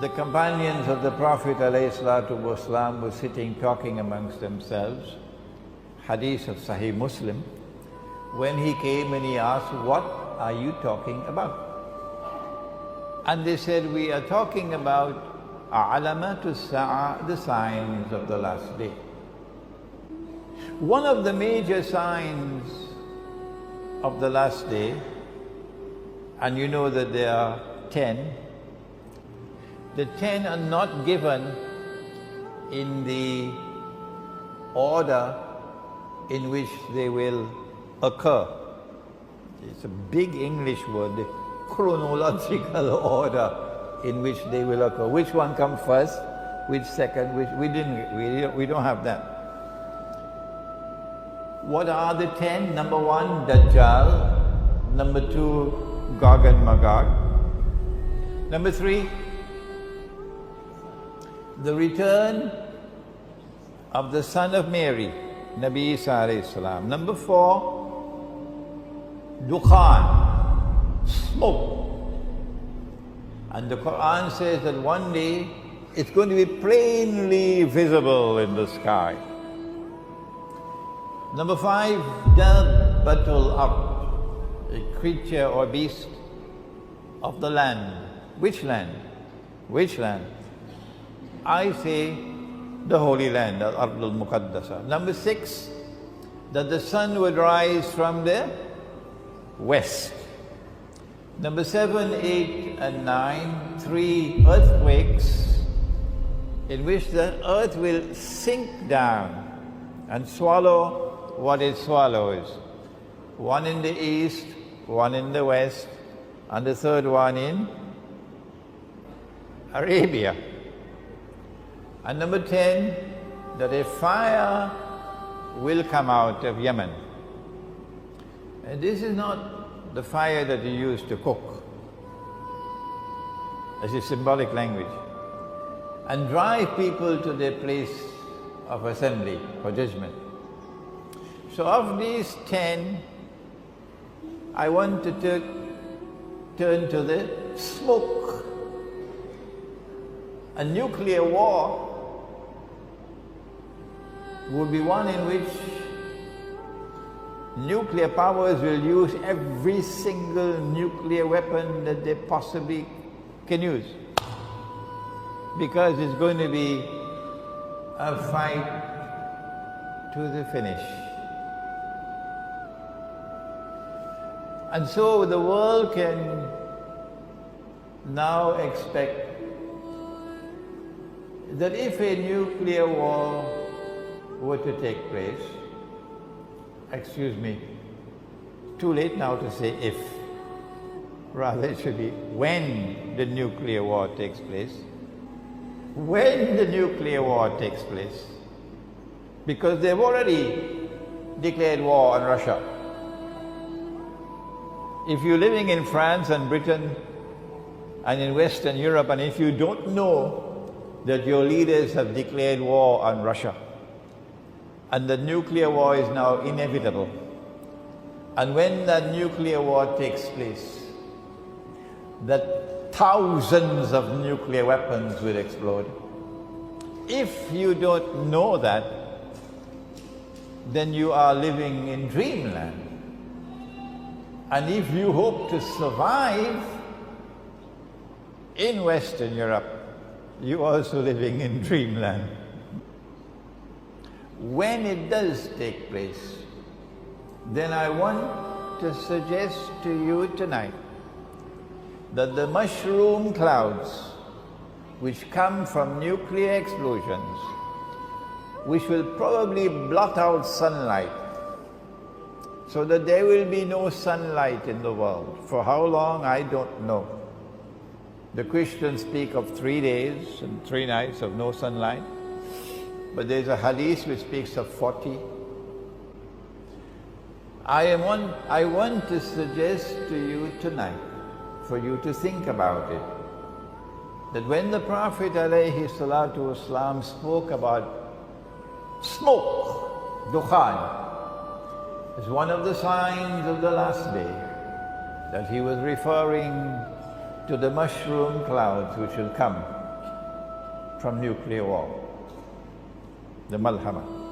The companions of the Prophet ﷺ were sitting talking amongst themselves, hadith of Sahih Muslim, when he came and he asked, "What are you talking about?" And they said, "We are talking about alamatu sa'a, the signs of the last day." One of the major signs of the last day, and you know that there are 10, the 10 are not given in the order in which they will occur. It's a big English word, the chronological order in which they will occur. Which one comes first, which second, which we don't have that. What are the 10? Number 1, Dajjal. Number 2, Gog and Magog. Number 3, the return of the son of Mary, Nabi Isa alayhi salam. Number 4, Dukhan, smoke. And the Quran says that one day it's going to be plainly visible in the sky. Number 5, Dabbatul Ard, a creature or beast of the land. Which land? Which land? I say the Holy Land, Al-Ardul Muqaddasa. Number 6, that the sun would rise from the west. Number 7, 8 and 9, 3 earthquakes in which the earth will sink down and swallow what it swallows. One in the east, one in the west, and the third one in Arabia. And number 10, that a fire will come out of Yemen. And this is not the fire that you use to cook. It's a symbolic language. And drive people to their place of assembly for judgment. So of these 10, I want to turn to the smoke. A nuclear war would be one in which nuclear powers will use every single nuclear weapon that they possibly can use. Because it's going to be a fight to the finish. And so the world can now expect that if a nuclear war were to take place, excuse me, too late now to say if, rather it should be when the nuclear war takes place. When the nuclear war takes place, because they've already declared war on Russia. If you're living in France and Britain and in Western Europe, and if you don't know that your leaders have declared war on Russia, and the nuclear war is now inevitable, and when that nuclear war takes place, that thousands of nuclear weapons will explode. If you don't know that, then you are living in dreamland. And if you hope to survive in Western Europe, you're also living in dreamland. When it does take place, then I want to suggest to you tonight that the mushroom clouds which come from nuclear explosions, which will probably blot out sunlight, so that there will be no sunlight in the world. For how long, I don't know. The Christians speak of 3 days and 3 nights of no sunlight, but there's a hadith which speaks of 40. I want to suggest to you tonight, for you to think about it, that when the Prophet ﷺ spoke about smoke, dukhan, as one of the signs of the last day, that he was referring to the mushroom clouds which will come from nuclear war, the malhama.